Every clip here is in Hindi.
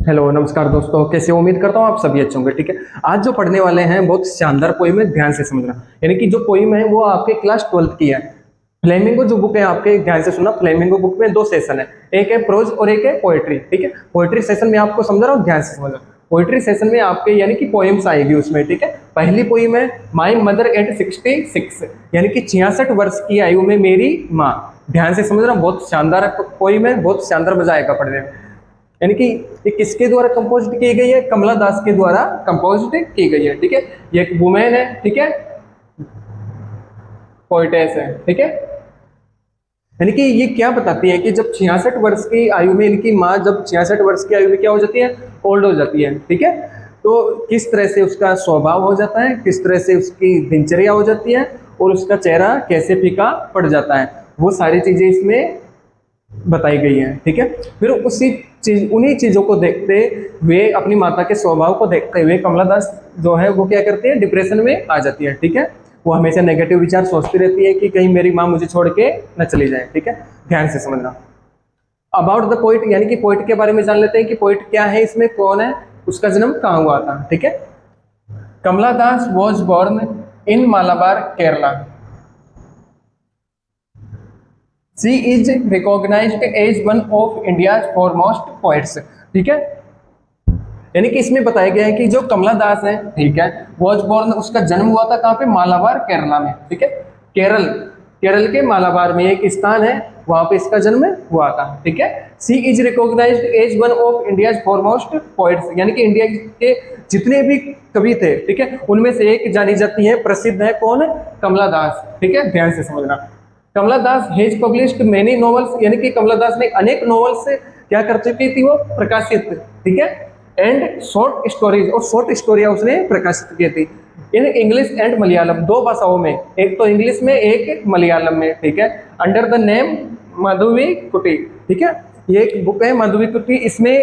हेलो नमस्कार दोस्तों, कैसे हो? उम्मीद करता हूँ आप सभी अच्छे होंगे। ठीक है, आज जो पढ़ने वाले हैं बहुत शानदार पोइम है, ध्यान से समझना। यानी कि जो पोइम है वो आपके क्लास 12th की है। फ्लेमिंगो जो बुक है आपके, ध्यान से सुनना। फ्लेमिंगो बुक में दो सेशन है, एक है प्रोज और एक है पोएट्री। ठीक है, पोएट्री सेशन में आपको समझ रहा हूँ, ध्यान से समझना। पोएट्री सेशन में आपके यानी कि पोइम्स आएगी उसमें। ठीक है, पहली पोइम है माई मदर एट 66, यानी कि 66 वर्ष की आयु में मेरी माँ। ध्यान से समझना, बहुत शानदार पोइम है, बहुत शानदार मजा आएगा पढ़ने में। यानी कि ये किसके द्वारा कंपोज की गई है? कमला दास के द्वारा कंपोज की गई है। ठीक है, ये एक वुमेन है, ठीक है, पोइटेस है। ठीक है, यानी कि ये क्या बताती है कि जब 66 वर्ष की आयु में इनकी माँ, जब 66 वर्ष की आयु में क्या हो जाती है? ओल्ड हो जाती है। ठीक है, तो किस तरह से उसका स्वभाव हो जाता है, किस तरह से उसकी दिनचर्या हो जाती है, और उसका चेहरा कैसे फीका पड़ जाता है, वो सारी चीजें इसमें बताई गई है। ठीक है, फिर उन्हीं चीजों को देखते हुए, अपनी माता के स्वभाव को देखते हुए कमला दास जो है वो क्या करती है? डिप्रेशन में आ जाती है। ठीक है, वो हमेशा नेगेटिव विचार सोचती रहती है कि कहीं मेरी माँ मुझे छोड़ के न चली जाए। ठीक है, ध्यान से समझना। अबाउट द पोइट, यानी कि पोइट के बारे में जान लेते हैं कि पोइट क्या है, इसमें कौन है, उसका जन्म कहाँ हुआ था। ठीक है, Kamala Das was born in Malabar Kerala. She is recognized as one of India foremost poets. ठीक है, यानी कि इसमें बताया गया है कि जो कमला दास है, ठीक है, वॉज बोर्न, उसका जन्म हुआ था कहाँ पे? मालाबार केरला में। ठीक है, केरल, केरल के मालाबार में एक स्थान है, वहां पे इसका जन्म हुआ था। ठीक है, she is recognized as one of India foremost poets, यानी कि इंडिया के जितने भी कवि थे, ठीक है, उनमें से एक जानी जाती है, प्रसिद्ध है। कौन है? कमला दास। ठीक है, ध्यान से समझना। कमला दास हैज पब्लिश्ड मेनी नॉवेल्स, यानी कि कमला दास ने अनेक नॉवेल्स क्या कर चुकी थी? वो प्रकाशित। ठीक है, एंड शॉर्ट स्टोरीज, और शॉर्ट स्टोरियां उसने प्रकाशित की थी इन इंग्लिश एंड मलयालम, दो भाषाओं में, एक तो इंग्लिश में, एक मलयालम में। ठीक है, अंडर द नेम माधवी कुटी। ठीक है, ये एक बुक है माधवी कुटी, इसमें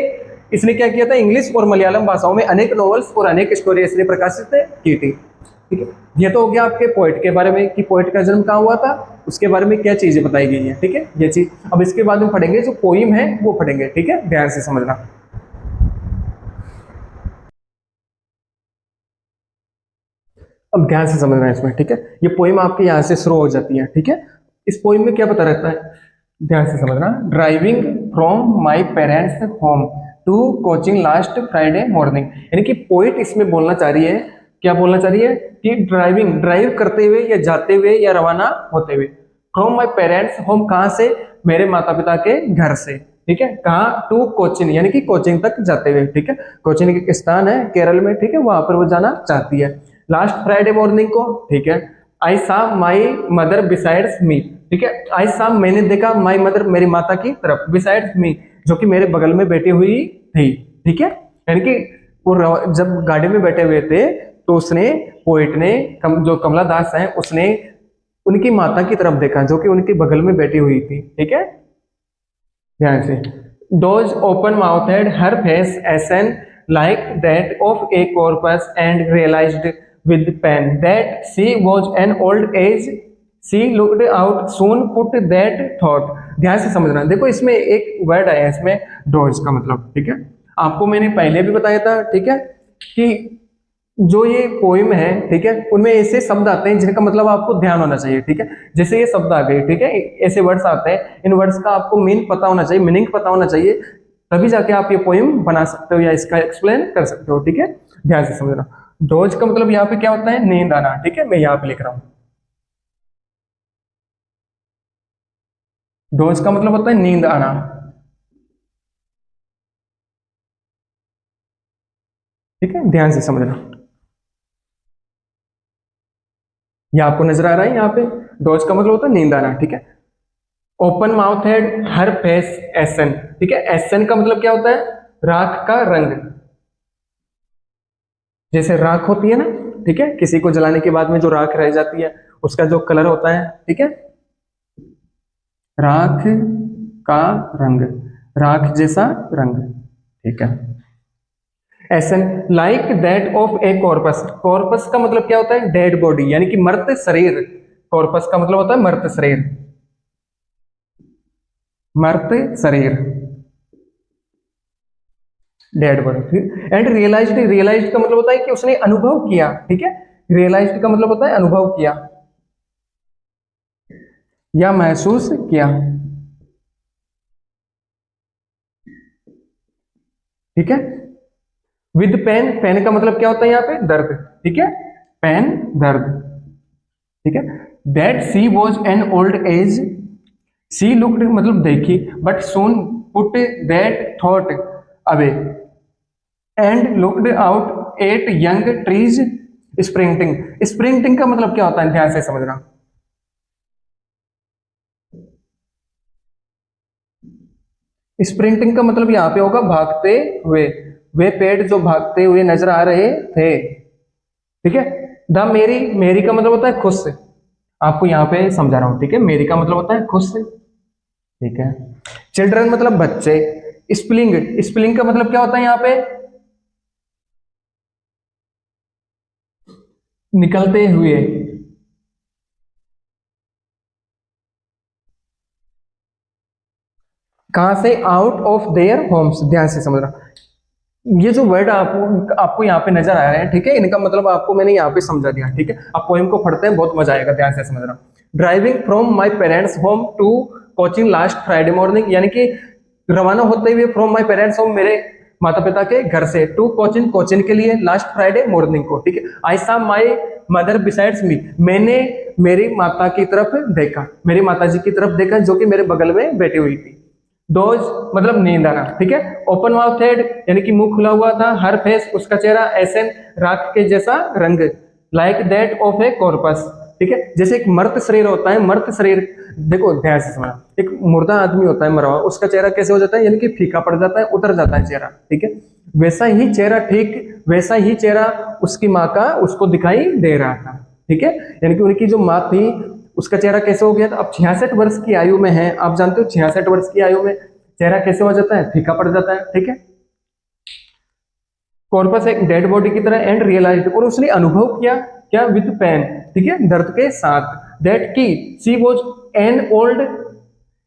इसने क्या किया था? इंग्लिश और मलयालम भाषाओं में अनेक नॉवेल्स और अनेक स्टोरी इसने प्रकाशित की थी। ठीक है, ये तो हो गया आपके पोइट के बारे में कि पोइट का जन्म कहाँ हुआ था, उसके बारे में क्या चीजें बताई गई है। ठीक है, ये चीज अब इसके बाद में पढ़ेंगे, जो पोइम है वो पढ़ेंगे। ठीक है, ध्यान से समझना। अब ध्यान से समझना है इसमें। ठीक है, ये पोइम आपके यहाँ से शुरू हो जाती है। ठीक है, इस पोइम में क्या पता रहता है? ध्यान से समझना। Driving from my parents home to coaching last Friday morning, यानी कि पोइट इसमें बोलना चाह रही है, क्या बोलना चाह रही है? कि ड्राइविंग, ड्राइव करते हुए या जाते हुए या रवाना होते हुए, फ्रॉम माई पेरेंट्स होम, कहाँ से? मेरे माता पिता के घर से। ठीक है, कहाँ? टू कोचिन, यानी कि कोचिंग तक जाते हुए। ठीक है, कोचिन एक स्थान है केरल में। ठीक है, वहां पर वो जाना चाहती है लास्ट फ्राइडे मॉर्निंग को। ठीक है, आई सा माई मदर बिसाइड्स मी। ठीक है, आई सा, मैंने देखा, माई मदर, मेरी माता की तरफ, बिसाइड्स मी, जो कि मेरे बगल में बैठी हुई थी। ठीक है, यानी कि वो जब गाड़ी में बैठे हुए थे तो उसने, पोइट ने, जो कमला दास है, उसने उनकी माता की तरफ देखा जो कि उनके बगल में बैठी हुई थी। ठीक है, ध्यान से। Dozed open mouthed her face ashen like that of a corpse and realised with pain that she was an old age, she looked out soon put that thought. ध्यान से समझना। देखो इसमें एक वर्ड आया है इसमें, डोज का मतलब। ठीक है, आपको मैंने पहले भी बताया था, ठीक है, कि जो ये पोइम है, ठीक है, उनमें ऐसे शब्द आते हैं जिनका मतलब आपको ध्यान होना चाहिए। ठीक है, जैसे ये शब्द आ गए, ठीक है, ऐसे वर्ड्स आते हैं, इन वर्ड्स का आपको मीन पता होना चाहिए, मीनिंग पता होना चाहिए, तभी जाके आप ये पोइम बना सकते हो या इसका एक्सप्लेन कर सकते हो। ठीक है, ध्यान से समझना। डोज का मतलब यहाँ पे क्या होता है? नींद आना। ठीक है, मैं यहाँ पे लिख रहा हूँ, डोज का मतलब होता है नींद आना। ठीक है, ध्यान से समझना। ये आपको नजर आ रहा है यहाँ पे, डोज का मतलब होता है नींद आना। ठीक है, ओपन माउथ हेड हर फेस एसन। ठीक है, एसन का मतलब क्या होता है? राख का रंग, जैसे राख होती है ना, ठीक है, किसी को जलाने के बाद में जो राख रह जाती है उसका जो कलर होता है, ठीक है, राख का रंग, राख जैसा रंग। ठीक है, ashen like that of a corpse, corpse का मतलब क्या होता है? डेड बॉडी, यानी कि मृत शरीर। कॉर्पस का मतलब होता है मृत शरीर, मृत शरीर। Dead body. And realised, realised का मतलब होता है कि उसने अनुभव किया, ठीक है। रियलाइज्ड का मतलब होता है अनुभव किया या महसूस किया, ठीक है। विद पेन, पेन का मतलब क्या होता है यहाँ पे, दर्द, ठीक है, पेन दर्द, ठीक है। That she was an old age, she looked मतलब देखी, but soon put that thought away and looked out at young trees sprinting. Sprinting का मतलब क्या होता है, ध्यान से समझना। स्प्रिंटिंग का मतलब यहाँ पे होगा भागते हुए, वे पेड़ जो भागते हुए नजर आ रहे थे, ठीक है। द मेरी, मेरी का मतलब होता है खुश, आपको यहाँ पे समझा रहा हूं, ठीक है। मेरी का मतलब होता है खुश, ठीक है। चिल्ड्रन मतलब बच्चे। स्प्लिंग, स्प्लिंग का मतलब क्या होता है यहाँ पे, निकलते हुए, कहां से, आउट ऑफ देयर होम्स, ध्यान से समझना। ये जो वर्ड आपको आपको यहाँ पे नजर आ रहे हैं, ठीक है, इनका मतलब आपको मैंने यहाँ पे समझा दिया, ठीक है। आप पोएम को पढ़ते हैं बहुत मजा आएगा, ध्यान से समझना। Driving from my parents home to coaching last Friday morning, यानी कि रवाना होते हुए फ्रॉम माई पेरेंट्स होम, मेरे माता पिता के घर से, टू कोचिंग, कोचिंग के लिए, लास्ट फ्राइडे मॉर्निंग को, ठीक है। आई सा माई मदर बिसाइड्स मी, मैंने मेरी माता की तरफ देखा, मेरी माता जी की तरफ देखा जो कि मेरे बगल में बैठी हुई थी। डोज मतलब नींद आना, ठीक है। ओपन माउथ हेड यानी कि मुंह खुला हुआ था। हर फेस उसका चेहरा, एसन राख के जैसा रंग, like that of a corpus, ठीक है, जैसे एक मर्त शरीर होता है, मर्त शरीर, देखो ध्यान से सुना, एक मुर्दा आदमी होता है मरा हुआ, उसका चेहरा कैसे हो जाता है, यानी कि फीका पड़ जाता है, उतर जाता है चेहरा, ठीक है। वैसा ही चेहरा, ठीक वैसा ही चेहरा उसकी माँ का उसको दिखाई दे रहा था, ठीक है। यानी कि उनकी जो माँ थी उसका चेहरा कैसे हो गया था। अब 66 वर्ष की आयु में है, आप जानते हो 66 वर्ष की आयु में चेहरा कैसे हो जाता है, फीका पड़ जाता है, ठीक है। कॉर्पस एक डेड बॉडी की तरह, एंड रियलाइज्ड और उसने अनुभव किया, क्या, विद पेन, ठीक है, दर्द के साथ, दैट की she was an old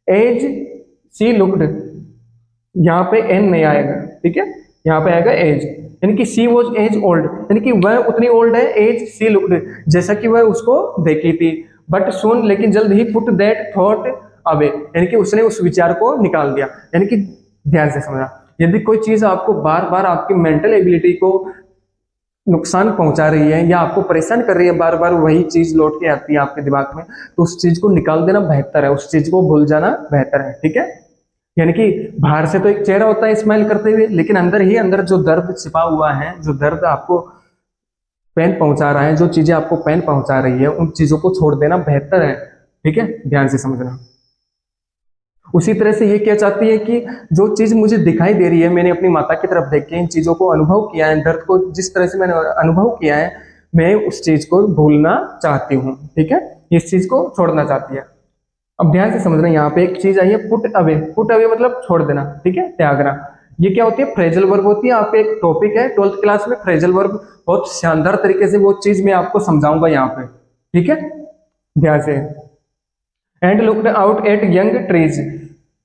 age she looked, यहाँ पे एन नहीं आएगा, ठीक है, यहाँ पे आएगा एज, यानी कि सी वॉज एज ओल्ड, यानी कि वह उतनी ओल्ड है, एज सी लुक्ड जैसा कि वह उसको देखी थी, बट सुन लेकिन जल्द ही पुट दैट थॉट अवे, यानी कि उसने उस विचार को निकाल दिया। यानी कि ध्यान से समझना, यदि कोई चीज आपको बार बार आपकी मेंटल एबिलिटी को नुकसान पहुंचा रही है या आपको परेशान कर रही है, बार बार वही चीज लौट के आती है आपके दिमाग में, तो उस चीज को निकाल देना बेहतर है, उस चीज को भूल जाना बेहतर है, ठीक है। यानी कि बाहर से तो एक चेहरा होता है स्माइल करते हुए, लेकिन अंदर ही अंदर जो दर्द छिपा हुआ है, जो दर्द आपको पेन पहुंचा रहा है, जो चीजें आपको पेन पहुंचा रही है, उन चीजों को छोड़ देना बेहतर है, ठीक है, ध्यान से समझना। उसी तरह से ये क्या चाहती है कि जो चीज मुझे दिखाई दे रही है, मैंने अपनी माता की तरफ देख के इन चीजों को अनुभव किया है, दर्द को जिस तरह से मैंने अनुभव किया है, मैं उस चीज को भूलना चाहती हूँ, ठीक है, इस चीज को छोड़ना चाहती है। अब ध्यान से समझना, यहाँ पे एक चीज आई है पुट अवे, पुट अवे मतलब छोड़ देना, ठीक है, त्यागना। ये क्या होती है, फ्रेजल वर्ब होती है। आपके एक टॉपिक है 12th क्लास में फ्रेजल वर्ब, बहुत शानदार तरीके से वो चीज मैं आपको समझाऊंगा यहाँ पे, ठीक है, ध्यान से। And looked out at young trees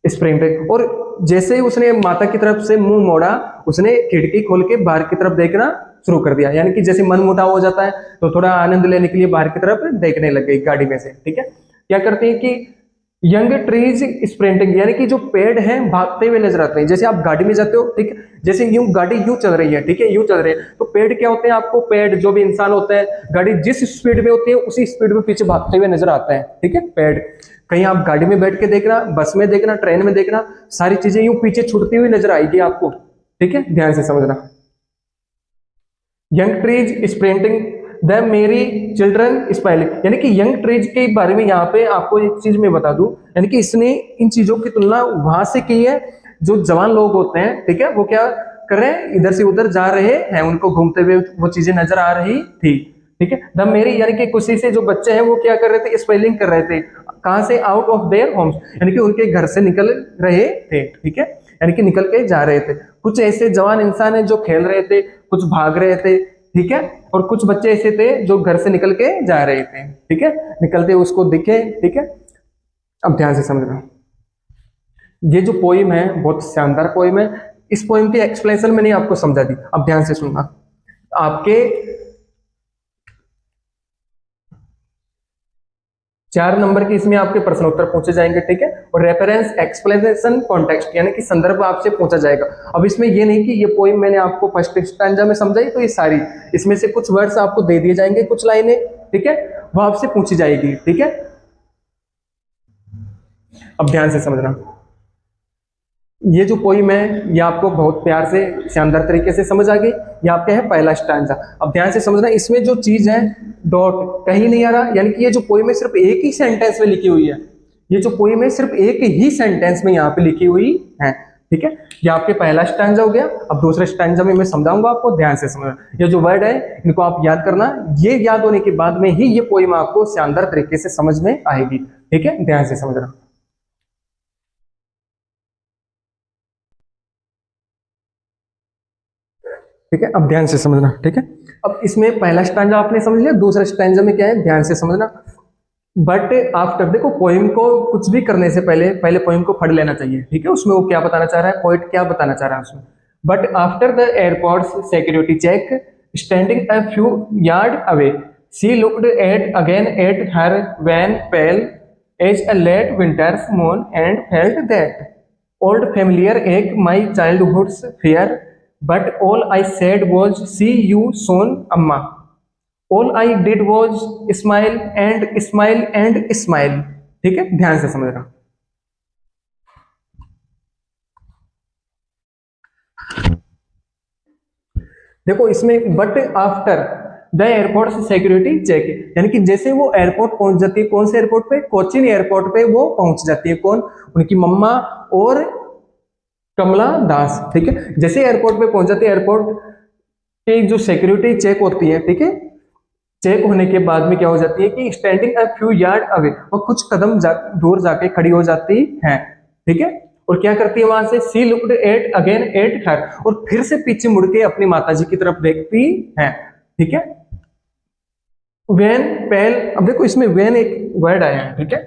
spring, और जैसे ही उसने माता की तरफ से मुंह मोड़ा, उसने खिड़की खोल के बाहर की तरफ देखना शुरू कर दिया, यानी कि जैसे मन मुटाव हो जाता है तो थोड़ा आनंद लेने के लिए बाहर की तरफ देखने लग गई गाड़ी में से, ठीक है। क्या करती है कि यंग ट्रीज स्प्रिंटिंग, यानी कि जो पेड़ हैं भागते हुए नजर आते हैं, जैसे आप गाड़ी में जाते हो, ठीक है, जैसे यूं गाड़ी यूं चल रही है, ठीक है, यूं चल रही है, तो पेड़ क्या होते हैं, आपको पेड़ जो भी इंसान होते हैं, गाड़ी जिस स्पीड में होती है उसी स्पीड में पीछे भागते हुए नजर आते हैं, ठीक है, पेड़। कहीं आप गाड़ी में बैठ के देखना, बस में देखना, ट्रेन में देखना, सारी चीजें यूं पीछे छूटती हुई नजर आएगी आपको, ठीक है, ध्यान से समझना। यंग ट्रीज स्प्रिंटिंग द मेरी चिल्ड्रन स्माइलिंग, यानी कि यंग ट्रीज के बारे में यहाँ पे आपको एक चीज मैं बता दूं, यानी कि इसने इन चीजों की तुलना वहां से की है, जो जवान लोग होते हैं, ठीक है, वो क्या कर रहे हैं, इधर से उधर जा रहे हैं, उनको घूमते हुए वो चीजें नजर आ रही थी, ठीक है। द मेरी यानी कि खुशी से जो बच्चे हैं वो क्या कर रहे थे, स्पेलिंग कर रहे थे, कहां से, आउट ऑफ देयर होम्स, यानी कि उनके घर से निकल रहे थे, ठीक है, यानी कि निकल के जा रहे थे। कुछ ऐसे जवान इंसान है जो खेल रहे थे, कुछ भाग रहे थे, ठीक है, और कुछ बच्चे ऐसे थे जो घर से निकल के जा रहे थे, ठीक है, निकलते उसको दिखे, ठीक है। अब ध्यान से समझना, ये जो पोइम है बहुत शानदार पोइम है, इस पोइम की एक्सप्लेनेशन मैंने आपको समझा दी, अब ध्यान से सुनना। आपके 4 नंबर की इसमें आपके प्रश्न उत्तर पूछे जाएंगे, ठीक है। और रेफरेंस, एक्सप्लेनेशन, कॉन्टेक्स्ट यानी कि संदर्भ आपसे पूछा जाएगा। अब इसमें ये नहीं कि ये पोइम मैंने आपको फर्स्ट स्टैंजा में समझाई तो ये सारी, इसमें से कुछ वर्ड्स आपको दे दिए जाएंगे, कुछ लाइनें, ठीक है, वो आपसे पूछी जाएगी, ठीक है। अब ध्यान से समझना, ये जो पोइम है ये आपको बहुत प्यार से शानदार तरीके से समझ आ गई। ये आपका है पहला स्टैंजा। अब ध्यान से समझना, इसमें जो चीज है डॉट कहीं नहीं आ रहा, यानी कि ये जो पोइम है सिर्फ एक ही सेंटेंस में लिखी हुई है। ये जो पोइम है सिर्फ एक ही सेंटेंस में यहाँ पे लिखी हुई है, ठीक है। ये आपके पहला स्टैंजा हो गया। अब दूसरे स्टैंजा में मैं समझाऊंगा आपको, ध्यान से समझना। ये जो वर्ड है इनको आप याद करना, ये याद होने के बाद में ही ये पोइम आपको शानदार तरीके से समझ में आएगी, ठीक है। ध्यान से समझना, ठीक है। अब ध्यान से समझना, ठीक है। अब इसमें पहला स्टैंजा आपने समझ लिया, दूसरा स्टैंजा में क्या है ध्यान से समझना। बट आफ्टर, देखो पोइम को कुछ भी करने से पहले पहले पोइम को पढ़ लेना चाहिए, ठीक है। उसमें वो क्या बताना चाह रहा है, पोइट क्या बताना चाह रहा है उसमें। But after the airport security check, standing a few yard away, she looked at again at her wan pale as a late winter's moon and felt that old familiar ache my childhood's fear, but all I said was see you soon, amma. All I did was smile and smile and smile, ठीक है। ध्यान से समझना, देखो इसमें but after the airport security check, यानी कि जैसे वो एयरपोर्ट पहुंच जाती है, कौन से एयरपोर्ट पे, कोचीन एयरपोर्ट पे वो पहुंच जाती है, कौन, उनकी मम्मा और कमला दास, ठीक है। जैसे एयरपोर्ट पे पहुंच जाती है, एयरपोर्ट की जो सिक्योरिटी चेक होती है, ठीक है, चेक होने के बाद में क्या हो जाती है कि standing a few yard away, वो कुछ कदम दूर जाके खड़ी हो जाती है, ठीक है। और क्या करती है वहां से, she looked at again at her, और फिर से पीछे मुड़ के अपनी माताजी की तरफ देखती है, ठीक है। वेन पेल, अब देखो इसमें वेन एक वर्ड आया है, ठीक है,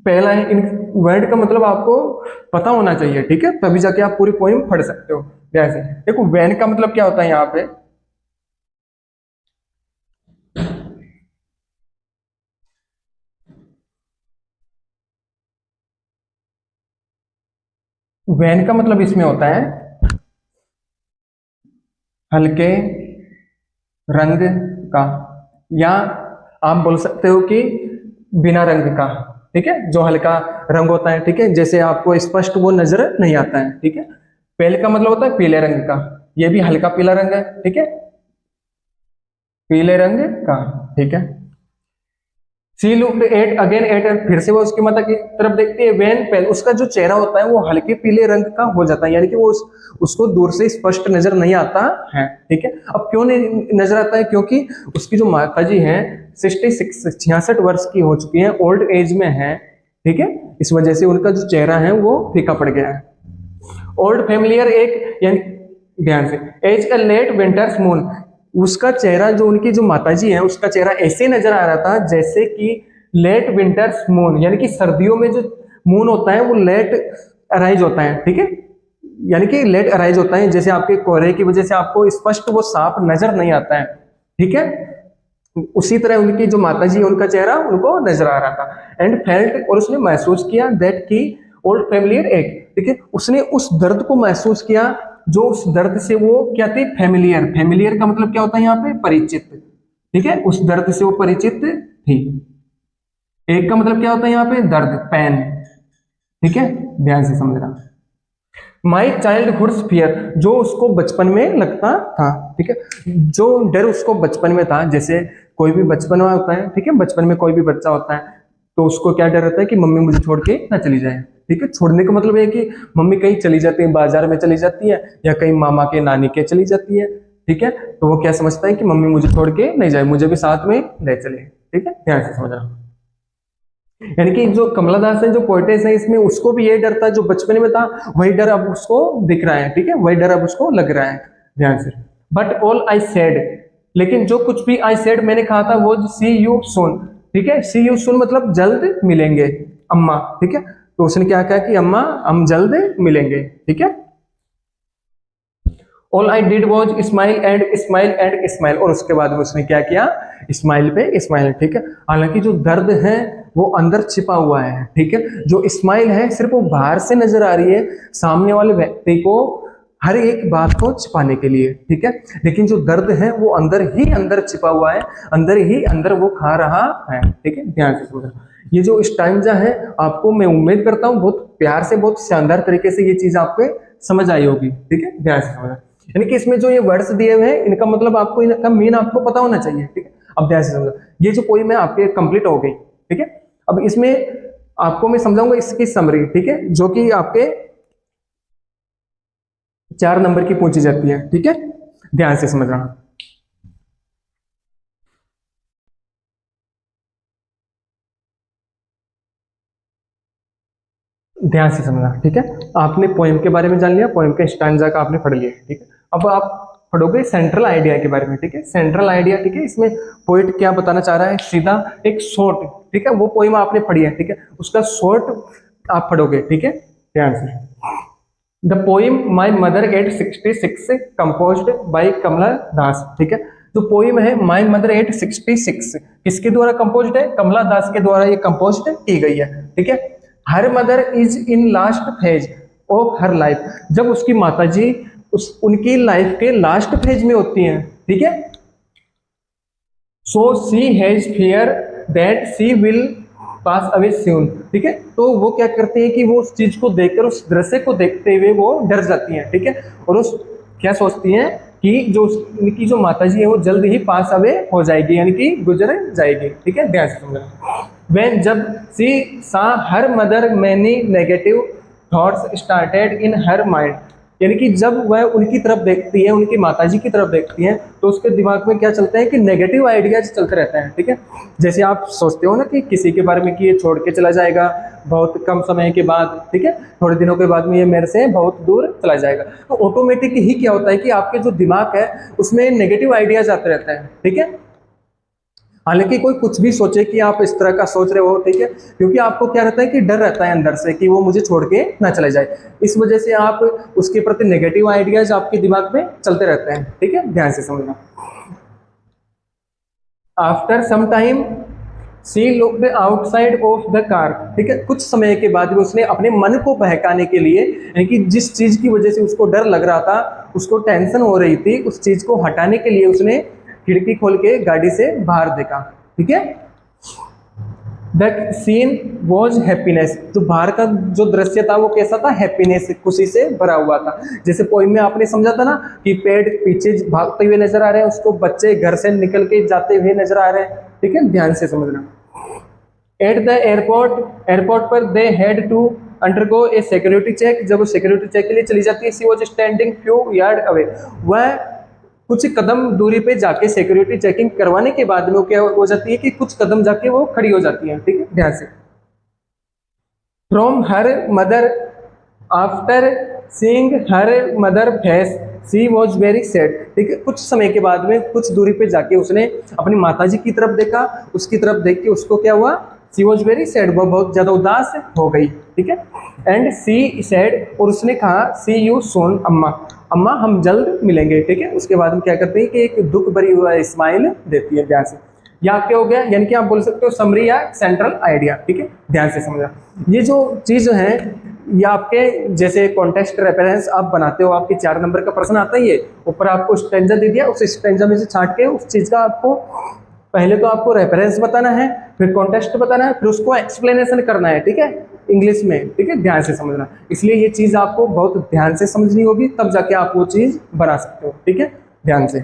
पहला है। इन वर्ड का मतलब आपको पता होना चाहिए, ठीक है, तभी जाके आप पूरी पोइम पढ़ सकते हो। जैसे देखो वैन का मतलब क्या होता है, यहाँ पे वैन का मतलब इसमें होता है हल्के रंग का, या आप बोल सकते हो कि बिना रंग का, ठीक है, जो हल्का रंग होता है, ठीक है, जैसे आपको स्पष्ट वो नजर नहीं आता है, ठीक है। पेल का मतलब होता है पीले रंग का, ये भी हल्का पीला रंग है, ठीक है, पीले रंग का, ठीक है। सी लुक्ड एट अगेन एट, फिर से वो उसकी माता की तरफ देखती है। वेन पेल, उसका जो चेहरा होता है वो हल्के पीले रंग का हो जाता है, यानी कि वो उसको दूर से स्पष्ट नजर नहीं आता है, ठीक है। अब क्यों नहीं नजर आता है, क्योंकि उसकी जो माता जी है 66 वर्ष की हो चुकी है, ओल्ड एज में है, ठीक है, इस वजह से उनका जो चेहरा है वो फीका पड़ गया है। ओल्ड फैमिलियर एक, यानी ध्यान से, as a late winter's moon, उसका चेहरा, जो उनकी जो माताजी है उसका चेहरा ऐसे नजर आ रहा था जैसे कि लेट विंटर्स मून, यानी कि सर्दियों में जो मून होता है वो लेट अराइज होता है, ठीक है, यानी कि लेट अराइज होता है, जैसे आपके कोहरे की वजह से आपको स्पष्ट वो साफ नजर नहीं आता है, ठीक है। उसी तरह उनकी जो माताजी है उनका चेहरा उनको नजर आ रहा था। एंड फेल्ट, और उसने महसूस किया, दैट की ओल्ड फैमिलियर एक, ठीक है, उसने उस दर्द को महसूस किया, जो उस दर्द से वो क्या थी, फैमिलियर, फैमिलियर का मतलब क्या होता है यहाँ पे, परिचित, ठीक है, उस दर्द से वो परिचित थी। एक का मतलब क्या होता है यहाँ पे, दर्द, पेन, ठीक है, ध्यान से समझना। माई चाइल्डहुड फियर, जो उसको बचपन में लगता था, ठीक है, जो डर उसको बचपन में था, जैसे कोई भी बचपन में होता है, ठीक है, बचपन में कोई भी बच्चा होता है तो उसको क्या डर रहता है कि मम्मी मुझे छोड़ के ना चली जाए, ठीक है। छोड़ने का मतलब है कि मम्मी कहीं चली जाती है, बाजार में चली जाती है, या कहीं मामा के नानी के चली जाती है, ठीक है, तो वो क्या समझता है कि मम्मी मुझे छोड़ के नहीं जाए, मुझे भी साथ में ले चले, ठीक है, ध्यान से समझना। यानी कि जो कमला दास है, जो पोएटेस है, इसमें उसको भी ये डर था जो बचपन में था, वही डर अब उसको दिख रहा है, ठीक है, वही डर अब उसको लग रहा है, ध्यान से। बट ऑल आई सेड, लेकिन जो कुछ भी आई सेड मैंने कहा था वो सी यू सून, ठीक है, सी यू सून मतलब जल्द मिलेंगे अम्मा, ठीक है, तो उसने क्या कहा कि अम्मा हम जल्द मिलेंगे, ठीक है। All I did was smile and smile and smile, और उसके बाद में उसने क्या किया, स्माइल पे स्माइल, ठीक है। हालांकि जो दर्द है वो अंदर छिपा हुआ है, ठीक है। जो स्माइल है सिर्फ वो बाहर से नजर आ रही है सामने वाले व्यक्ति को हर एक बात को छिपाने के लिए, ठीक है। लेकिन जो दर्द है वो अंदर ही अंदर छिपा हुआ है, अंदर ही अंदर वो खा रहा है, ठीक है। ध्यान से सुनना। ये जो स्टैंजा है आपको मैं उम्मीद करता हूँ बहुत प्यार से, बहुत शानदार तरीके से ये चीज आपको समझ आई होगी, ठीक है। ध्यान से समझना। यानी कि इसमें जो ये वर्ड्स दिए हुए हैं इनका मतलब आपको, इनका मीन आपको पता होना चाहिए, ठीक है। अब ध्यान से समझना। ये जो पोइम है आपके कंप्लीट हो गई, ठीक है। अब इसमें आपको मैं समझाऊंगा इसकी समरी, ठीक है, जो कि आपके 4 नंबर की पूछी जाती है, ठीक है। ध्यान से समझना। ध्यान से समझना, ठीक है। आपने पोएम के बारे में जान लिया, पोएम के स्टैंजा का आपने पढ़ लिया, ठीक है। अब आप पढ़ोगे सेंट्रल आइडिया के बारे में, ठीक है। सेंट्रल आइडिया, ठीक है, इसमें पोइट क्या बताना चाह रहा है, सीधा एक शॉर्ट, ठीक है, वो पोएम आपने पढ़ी है, ठीक है, उसका शॉर्ट आप पढ़ोगे, ठीक है। ध्यान से। The poem my mother at 66 composed by Kamala Das, ठीक है। जो पोइम है माई मदर एट 66 किसके द्वारा कंपोज्ड है, कमला दास के द्वारा ये कंपोज्ड की गई है, ठीक है। Her mother is in last phase of her life, जब उसकी माताजी उनकी लाइफ के लास्ट फेज में होती हैं, ठीक है। So she has fear that she will pass away soon, ठीक है। तो वो क्या करते हैं कि वो उस चीज को देखकर, उस दृश्य को देखते हुए वो डर जाती हैं, ठीक है। और उस क्या सोचती हैं कि जो उनकी जो माताजी है वो जल्द ही पास अवे हो जाएगी, यानी कि गुजर जाएगी, ठीक है। ध्यान से समझना। When जब सी सा her mother many negative thoughts started in her mind, यानी कि जब वह उनकी तरफ देखती है, उनकी माताजी की तरफ देखती है, तो उसके दिमाग में क्या चलता है कि नेगेटिव आइडियाज चलते रहते हैं, ठीक है। जैसे आप सोचते हो ना कि किसी के बारे में कि ये छोड़ के चला जाएगा बहुत कम समय के बाद, ठीक है, थोड़े दिनों के बाद में ये मेरे से बहुत दूर चला जाएगा, तो ऑटोमेटिक ही क्या होता है कि आपके जो दिमाग है उसमें नेगेटिव आइडियाज आते रहते हैं, ठीक है। हालांकि कोई कुछ भी सोचे कि आप इस तरह का सोच रहे हो, ठीक है, क्योंकि आपको क्या रहता है कि डर रहता है अंदर से कि वो मुझे छोड़ के ना चले जाए, इस वजह से आप उसके प्रति नेगेटिव आइडियाज आपके दिमाग में चलते रहते हैं, ठीक है। ध्यान से समझना। After some time she looked outside of the car, ठीक है, कुछ समय के बाद भी उसने अपने मन को बहकाने के लिए, यानी कि जिस चीज की वजह से उसको डर लग रहा था, उसको टेंशन हो रही थी, उस चीज को हटाने के लिए उसने खिड़की खोल के गाड़ी से बाहर देखा, ठीक है। द सीन वॉज हैप्पीनेस, जो बाहर का जो दृश्य था वो कैसा था, हैप्पीनेस, खुशी से भरा हुआ था। जैसे पोइम में आपने समझा था ना कि पेड़ पीछे भागते हुए नजर आ रहे हैं, उसको बच्चे घर से निकल के जाते हुए नजर आ रहे हैं, ठीक है। ध्यान से समझना। एट द एयरपोर्ट पर they had to undergo a security check, जब वो सिक्योरिटी चेक के लिए चली जाती है, she was standing few yard away, वह कुछ कदम दूरी पे जाके सिक्योरिटी चेकिंग करवाने के बाद में वो क्या हो जाती है कि कुछ कदम जाके वो खड़ी हो जाती है, ठीक है। ध्यान से। From her mother after seeing her mother face she was very sad, ठीक है, कुछ समय के बाद में कुछ दूरी पे जाके उसने अपनी माताजी की तरफ देखा, उसकी तरफ देख के उसको क्या हुआ, सी वॉज वेरी सैड, वो बहुत ज्यादा उदास हो गई, ठीक है। एंड सी सैड, और उसने कहा सी यू सोन अम्मा, अम्मा हम जल्द मिलेंगे, ठीक है। उसके बाद हम क्या करते हैं कि एक दुख भरी हुआ स्माइल देती है। ध्यान से। या क्या हो गया, यानी कि आप बोल सकते हो समरी या सेंट्रल आइडिया, ठीक है। ध्यान से समझना। ये जो चीज है ये आपके जैसे कॉन्टेक्स्ट रेफरेंस आप बनाते हो, आपके 4 नंबर का प्रश्न आता ही है, ऊपर आपको स्टेंजा दे दिया, उस स्टेंजा में से छांट के उस चीज का आपको पहले तो आपको रेफरेंस बताना है, फिर कॉन्टेक्स्ट बताना है, फिर उसको एक्सप्लेनेशन करना है, ठीक है, इंग्लिश में, ठीक है। ध्यान से समझना। इसलिए ये चीज आपको बहुत ध्यान से समझनी होगी, तब जाके आप वो चीज बना सकते हो, ठीक है। ध्यान से।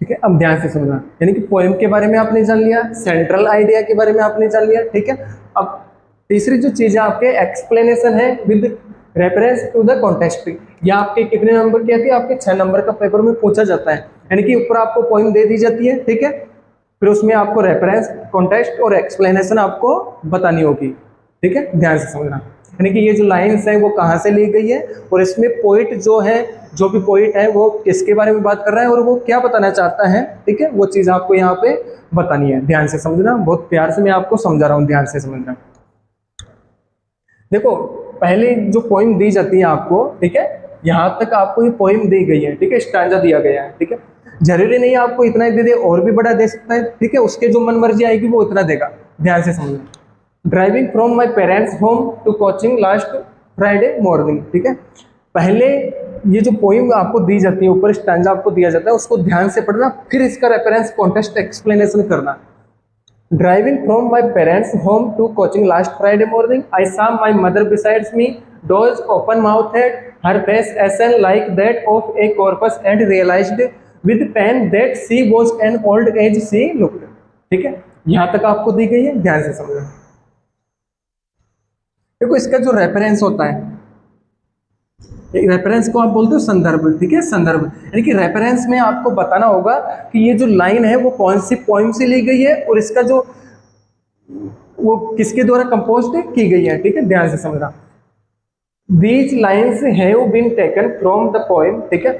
ठीक है, अब ध्यान से समझना। यानी कि पोएम के बारे में आपने जान लिया, सेंट्रल आइडिया के बारे में आपने जान लिया, ठीक है। अब तीसरी जो चीज है आपके एक्सप्लेनेशन है with reference to the context. ये आपके कितने नंबर की आती है, आपके 6 नंबर का पेपर में पूछा जाता है। यानी कि ऊपर आपको पोएम दे दी जाती है, ठीक है, फिर उसमें आपको रेफरेंस, कॉन्टेक्स्ट और एक्सप्लेनेशन आपको बतानी होगी, ठीक है। ध्यान से समझना। यानी कि ये जो लाइंस है वो कहाँ से ली गई है, और इसमें पोइट जो है, जो भी पोइट है वो किसके बारे में बात कर रहा है और वो क्या बताना चाहता है, ठीक है, वो चीज़ आपको यहाँ पे बतानी है। ध्यान से समझना, बहुत प्यार से मैं आपको समझा रहा हूँ, ध्यान से समझना। देखो पहले जो पोइम दी जाती है आपको, ठीक है, यहाँ तक आपको ये पोइम दी गई है, ठीक है, स्टैंजा दिया गया है, ठीक है, जरूरी नहीं आपको इतना ही दे दे, और भी बड़ा दे सकता है, ठीक है, उसके जो मन मर्जी आएगी वो उतना देगा। ध्यान से समझना। Driving from my parents home to coaching last Friday morning, ठीक है। पहले ये जो पोइम आपको दी जाती है, ऊपर स्टैंजा आपको दिया जाता है, उसको ध्यान से पढ़ना, फिर इसका रेफरेंस कॉन्टेक्स्ट एक्सप्लेनेशन करना। Driving from my parents' home to coaching last Friday morning, I saw my mother beside me, dozed open-mouthed, her face ashen like that of a corpse, and realized with pain that she was an old age she looked. ठीक है, यहाँ तक आपको दी गई है, ध्यान से समझो। देखो इसका जो रेफरेंस होता है, रेफरेंस को आप बोलते हो संदर्भ, ठीक है, संदर्भ, यानी कि रेफरेंस में आपको बताना होगा कि ये जो लाइन है वो कौन सी पोइम से ली गई है और इसका जो वो किसके द्वारा कंपोज्ड की गई है, ठीक है, ध्यान से समझना। These lines have been taken from the poem, ठीक है,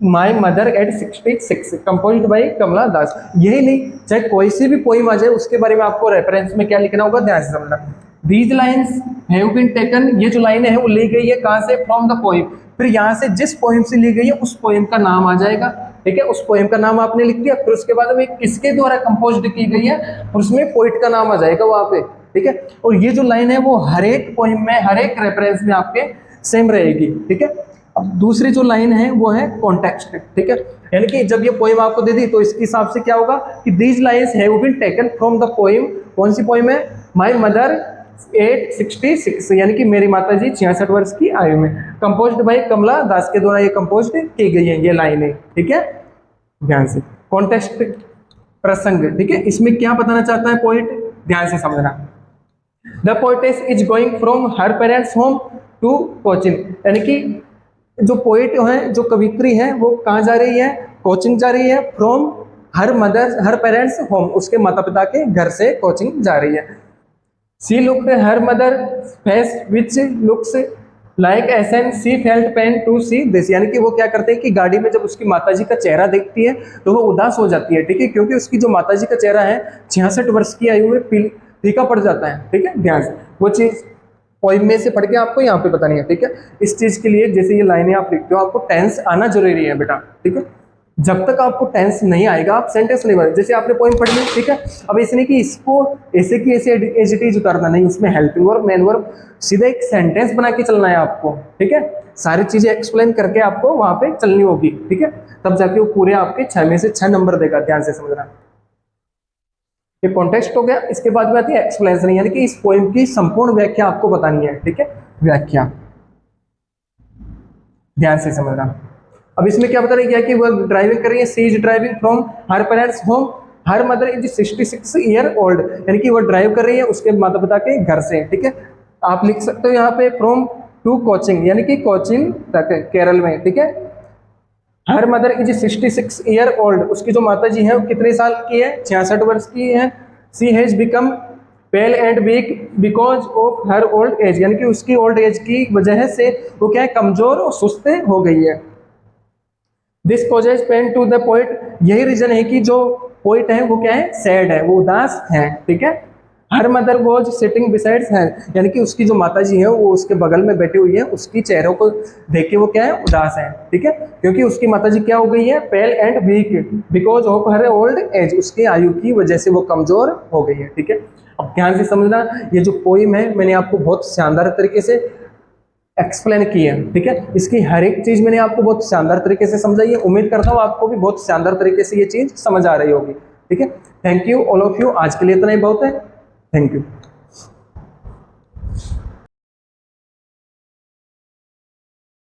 my mother at 66 composed by Kamala Das. यही नहीं, चाहे कोई सी भी पोइम आ जाए उसके बारे में आपको रेफरेंस में क्या लिखना होगा, ध्यान से समझना। These lines have been taken, ये जो लाइनें हैं वो ली गई है कहाँ से, फ्रॉम द पोइम। फिर यहाँ से जिस पोइम से ली गई है उस पोइम का नाम आ जाएगा, ठीक है, उस पोइम का नाम आपने लिख दिया, फिर उसके बाद में किसके द्वारा कंपोज्ड की गई है और उसमें पोइट का नाम आ जाएगा वहाँ पे, ठीक है। और ये जो लाइन है वो हर एक पोइम में, हर एक रेफरेंस में आपके सेम रहेगी, ठीक है। अब दूसरी जो लाइन है वो है कॉन्टेक्स्ट, ठीक है, यानी कि जब ये पोइम आपको दे दी तो इसके हिसाब से क्या होगा कि these lines have been taken from the poem. कौन सी पोइम है, माई मदर 866, यानी कि मेरी माता जी 66 वर्ष की आयु में, कंपोज्ड बाई कमला दास के द्वारा ये कंपोज्ड की गई है ये लाइनें, ठीक है, ध्यान से। कॉन्टेक्स्ट प्रसंग, ठीक है, इसमें क्या बताना चाहता है पोइट, ध्यान से समझना। The poetess is going from her parents home to coaching, यानी कि जो पोइट है, जो कवित्री है, वो कहाँ जा रही है, कोचिंग जा रही है, फ्रॉम हर पेरेंट्स होम, उसके माता पिता के घर से कोचिंग जा रही है। She looked her mother's face which looks like ashen, she felt pain to see this, यानी कि वो क्या करते हैं कि गाड़ी में जब उसकी माताजी का चेहरा देखती है तो वो उदास हो जाती है, ठीक है, क्योंकि उसकी जो माताजी का चेहरा है 66 वर्ष की आयु में फीका पड़ जाता है, ठीक है, ध्यान से। वो चीज़ पोइम में से पढ़ के आपको यहाँ पे बतानी है, ठीक है। इस चीज़ के लिए जैसे ये लाइनें आप लिखते हो आपको टेंस आना जरूरी है बेटा, ठीक है। जब तक आपको टेंस नहीं आएगा आप सेंटेंस नहीं बने। जैसे आपने पोइम पढ़ ली, ठीक है, अब ऐसे नहीं कि इसको ऐसे की ऐसे एज इट इज उतारना नहीं, उसमें हेल्पिंग वर्ब, मेन वर्ब, सीधा एक सेंटेंस बना के चलना है आपको, ठीक है, सारी चीजें एक्सप्लेन करके आपको वहां पे चलनी होगी, ठीक है, तब जाके वो पूरे आपके 6 में से 6 नंबर देगा, ध्यान से समझना। ये कॉन्टेक्स्ट हो गया, इसके बाद में आती है एक्सप्लेनेशन, यानी कि इस पोइम की संपूर्ण व्याख्या आपको बतानी है, ठीक है, व्याख्या, ध्यान से समझना। अब इसमें क्या बता रही है कि वो ड्राइविंग कर रही है, she is driving from her parents home, her mother is 66 year old, यानी कि वो ड्राइव कर रही है उसके माता पिता के घर से, ठीक है। आप लिख सकते हो यहाँ पे फ्रॉम टू कोचिंग, यानी कि कोचिंग तक केरल में, ठीक है। Her mother is 66 year old, उसकी जो माता जी है वो कितने साल की है, 66 वर्ष की है। She has become pale and weak because of her old age, यानी कि उसकी ओल्ड एज की वजह से वो क्या है, कमजोर और सुस्त हो गई है। This causes pain to the poet, यही रीजन है कि जो पोइट है वो क्या है, सैड है, वो उदास है, ठीक है। Her mother was sitting besides her, यानी कि उसकी जो माताजी है वो उसके बगल में बैठी हुई है, उसकी चेहरों को देख के वो क्या है, उदास है, ठीक है, क्योंकि उसकी माताजी क्या हो गई है, pale and weak because of her old age, उसकी आयु की वजह से वो कमजोर हो गई है, ठीक है। अब ध्यान से समझना, ये जो पोइम है मैंने आपको बहुत शानदार तरीके से एक्सप्लेन किया, ठीक है, इसकी हर एक चीज मैंने आपको बहुत शानदार तरीके से समझाई है। उम्मीद करता हूँ आपको भी बहुत शानदार तरीके से ये चीज समझ आ रही होगी, ठीक है। Thank you all of you, आज के लिए इतना ही बहुत है, थैंक यू।